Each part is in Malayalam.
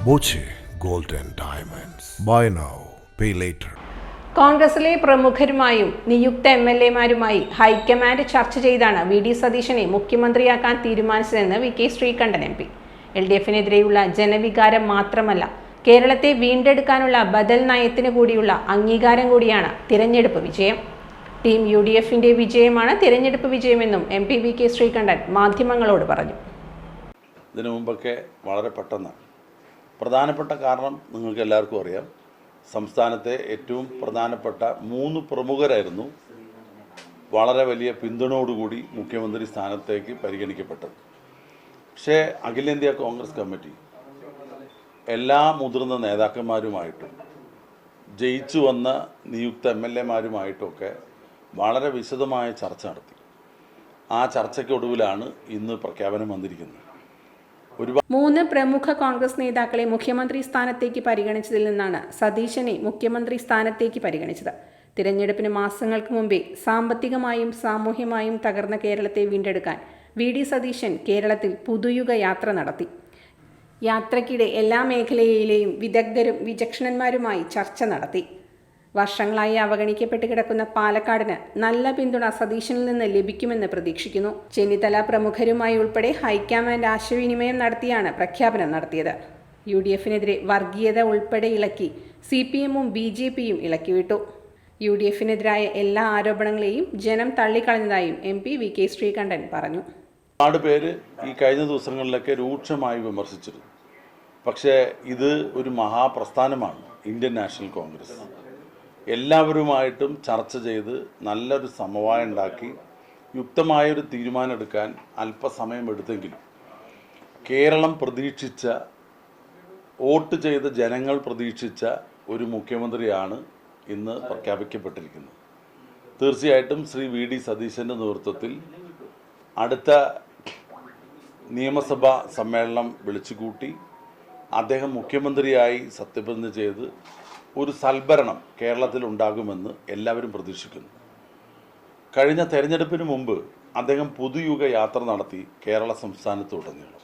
Boche Gold and Diamonds. Buy now, pay later. കോൺഗ്രസിലെ പ്രമുഖരുമായും നിയുക്ത എംഎൽഎമാരുമായി ഹൈക്കമാൻഡ് ചർച്ച ചെയ്താണ് വി.ഡി. സതീശനെ മുഖ്യമന്ത്രിയാക്കാൻ തീരുമാനിച്ചതെന്ന് വി.കെ. ശ്രീകണ്ഠൻ എം.പി. എൽ.ഡി.എഫിനെതിരെയുള്ള ജനവികാരം മാത്രമല്ല, കേരളത്തെ വീണ്ടെടുക്കാനുള്ള ബദൽ നയത്തിന് കൂടിയുള്ള അംഗീകാരം കൂടിയാണ് തിരഞ്ഞെടുപ്പ് വിജയം. ടീം യു.ഡി.എഫിന്റെ വിജയമാണ് തിരഞ്ഞെടുപ്പ് വിജയമെന്നും എം.പി. വി.കെ. ശ്രീകണ്ഠൻ മാധ്യമങ്ങളോട് പറഞ്ഞു. ഇതിനു മുമ്പൊക്കെ വളരെ പെട്ടെന്ന് പ്രധാനപ്പെട്ട കാരണം നിങ്ങൾക്ക് എല്ലാവർക്കും അറിയാം. സംസ്ഥാനത്തെ ഏറ്റവും പ്രധാനപ്പെട്ട 3 പ്രമുഖരായിരുന്നു വളരെ വലിയ പിന്തുണയോടുകൂടി മുഖ്യമന്ത്രി സ്ഥാനത്തേക്ക് പരിഗണിക്കപ്പെട്ടത്. പക്ഷേ അഖിലേന്ത്യാ കോൺഗ്രസ് കമ്മിറ്റി എല്ലാ മുതിർന്ന നേതാക്കന്മാരുമായിട്ടും ജയിച്ചു വന്ന നിയുക്ത എംഎൽഎമാരുമായിട്ടൊക്കെ വളരെ വിശദമായ ചർച്ച നടത്തി. ആ ചർച്ചയ്ക്കൊടുവിലാണ് ഇന്ന് പ്രഖ്യാപനം വന്നിരിക്കുന്നത്. 3 പ്രമുഖ കോൺഗ്രസ് നേതാക്കളെ മുഖ്യമന്ത്രി സ്ഥാനത്തേക്ക് പരിഗണിച്ചതിൽ നിന്നാണ് സതീശനെ മുഖ്യമന്ത്രി സ്ഥാനത്തേക്ക് പരിഗണിച്ചത്. തിരഞ്ഞെടുപ്പിന് മാസങ്ങൾക്ക് മുമ്പേ സാമ്പത്തികമായും സാമൂഹ്യമായും തകർന്ന കേരളത്തെ വീണ്ടെടുക്കാൻ വി.ഡി. സതീശൻ കേരളത്തിൽ പുതുയുഗ യാത്ര നടത്തി. യാത്രയ്ക്കിടെ എല്ലാ മേഖലയിലെയും വിദഗ്ധരും വിചക്ഷണന്മാരുമായി ചർച്ച നടത്തി. വർഷങ്ങളായി അവഗണിക്കപ്പെട്ട് കിടക്കുന്ന പാലക്കാടിന് നല്ല പിന്തുണ സതീശനിൽ നിന്ന് ലഭിക്കുമെന്ന് പ്രതീക്ഷിക്കുന്നു. ചെന്നിത്തല പ്രമുഖരുമായി ഉൾപ്പെടെ ഹൈക്കമാൻഡ് ആശയവിനിമയം നടത്തിയാണ് പ്രഖ്യാപനം നടത്തിയത്. യു.ഡി.എഫിനെതിരെ വർഗീയത ഉൾപ്പെടെ ഇളക്കി CPM-ഉം BJP-യും ഇളക്കിവിട്ടു. യു.ഡി.എഫിനെതിരായ എല്ലാ ആരോപണങ്ങളെയും ജനം തള്ളിക്കളഞ്ഞതായും എം.പി. വി.കെ. ശ്രീകണ്ഠൻ പറഞ്ഞു. ഒരുപാട് പേര് ഈ കഴിഞ്ഞ ദിവസങ്ങളിലൊക്കെ രൂക്ഷമായി വിമർശിച്ചിരുന്നു. പക്ഷേ ഇത് ഒരു മഹാപ്രസ്ഥാനമാണ് ഇന്ത്യൻ നാഷണൽ കോൺഗ്രസ്. എല്ലാവരുമായിട്ടും ചർച്ച ചെയ്ത് നല്ലൊരു സമവായം ഉണ്ടാക്കി യുക്തമായൊരു തീരുമാനമെടുക്കാൻ അല്പസമയം എടുത്തെങ്കിലും കേരളം പ്രതീക്ഷിച്ച, വോട്ട് ചെയ്ത ജനങ്ങൾ പ്രതീക്ഷിച്ച ഒരു മുഖ്യമന്ത്രിയാണ് ഇന്ന് പ്രഖ്യാപിക്കപ്പെട്ടിരിക്കുന്നത്. തീർച്ചയായിട്ടും ശ്രീ വി.ഡി. സതീശൻ്റെ നേതൃത്വത്തിൽ അടുത്ത നിയമസഭാ സമ്മേളനം വിളിച്ചുകൂട്ടി അദ്ദേഹം മുഖ്യമന്ത്രിയായി സത്യപ്രതിജ്ഞ ചെയ്ത് ഒരു സൽഭരണം കേരളത്തിൽ ഉണ്ടാകുമെന്ന് എല്ലാവരും പ്രതീക്ഷിക്കുന്നു. കഴിഞ്ഞ തെരഞ്ഞെടുപ്പിന് മുമ്പ് അദ്ദേഹം പുതുയുഗ യാത്ര നടത്തി കേരള സംസ്ഥാനത്തുടനീളം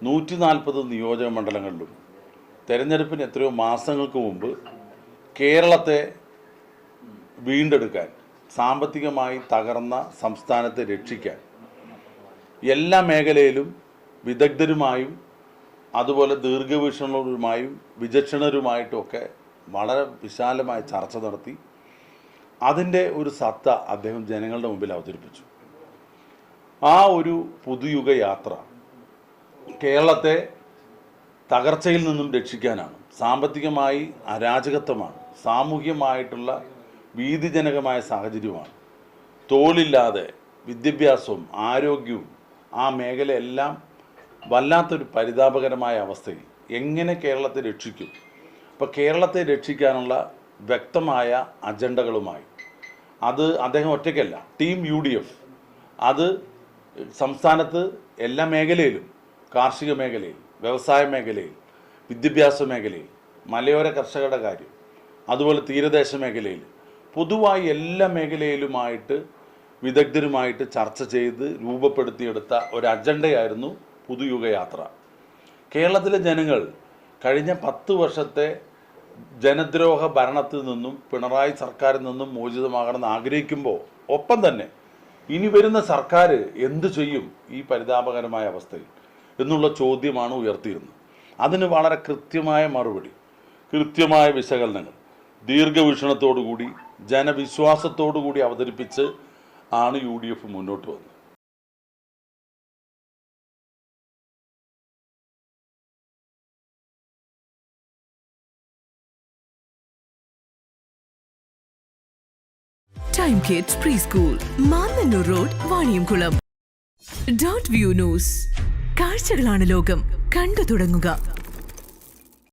140 നിയോജക മണ്ഡലങ്ങളിലും തെരഞ്ഞെടുപ്പിന് എത്രയോ മാസങ്ങൾക്ക് മുമ്പ് കേരളത്തെ വീണ്ടെടുക്കാൻ, സാമ്പത്തികമായി തകർന്ന സംസ്ഥാനത്തെ രക്ഷിക്കാൻ എല്ലാ മേഖലയിലും വിദഗ്ധരുമായും അതുപോലെ ദീർഘവീക്ഷണരുമായും വിചക്ഷണരുമായിട്ടുമൊക്കെ വളരെ വിശാലമായ ചർച്ച നടത്തി. അതിൻ്റെ ഒരു സത്ത അദ്ദേഹം ജനങ്ങളുടെ മുമ്പിൽ അവതരിപ്പിച്ചു. ആ ഒരു പുതുയുഗ യാത്ര കേരളത്തെ തകർച്ചയിൽ നിന്നും രക്ഷിക്കാനാണ്. സാമ്പത്തികമായി അരാജകത്വമാണ്, സാമൂഹ്യമായിട്ടുള്ള ഭീതിജനകമായ സാഹചര്യമാണ്, തൊഴിലില്ലാതെ വിദ്യാഭ്യാസവും ആരോഗ്യവും ആ മേഖലയെല്ലാം വല്ലാത്തൊരു പരിതാപകരമായ അവസ്ഥയിൽ എങ്ങനെ കേരളത്തെ രക്ഷിക്കും? അപ്പോൾ കേരളത്തെ രക്ഷിക്കാനുള്ള വ്യക്തമായ അജണ്ടകളുമായി അത് അദ്ദേഹം ഒറ്റയ്ക്കല്ല, ടീം UDF അത് സംസ്ഥാനത്ത് എല്ലാ മേഖലയിലും, കാർഷിക മേഖലയിൽ, വ്യവസായ മേഖലയിൽ, വിദ്യാഭ്യാസ മേഖലയിൽ, മലയോര കർഷകരുടെ കാര്യം, അതുപോലെ തീരദേശ മേഖലയിൽ, പൊതുവായി എല്ലാ മേഖലയിലുമായിട്ട് വിദഗ്ധരുമായിട്ട് ചർച്ച ചെയ്ത് രൂപപ്പെടുത്തിയെടുത്ത ഒരു അജണ്ടയായിരുന്നു പുതുയുഗ യാത്ര. കേരളത്തിലെ ജനങ്ങൾ കഴിഞ്ഞ 10 വർഷത്തെ ജനദ്രോഹ ഭരണത്തിൽ നിന്നും പിണറായി സർക്കാരിൽ നിന്നും മോചിതമാകണമെന്ന് ആഗ്രഹിക്കുമ്പോൾ ഒപ്പം തന്നെ ഇനി വരുന്ന സർക്കാർ എന്തു ചെയ്യും ഈ പരിതാപകരമായ അവസ്ഥയിൽ എന്നുള്ള ചോദ്യമാണ് ഉയർത്തിയിരുന്നത്. അതിന് വളരെ കൃത്യമായ മറുപടി, കൃത്യമായ വിശകലനങ്ങൾ ദീർഘവീക്ഷണത്തോടുകൂടി ജനവിശ്വാസത്തോടുകൂടി അവതരിപ്പിച്ച് ആണ് UDF മുന്നോട്ട് വന്നത്. Time Kids Preschool, Mannur Road, Vaniyamkulam. Dot View News. കാഴ്ചകളാണ് ലോകം, കണ്ടു തുടങ്ങുക.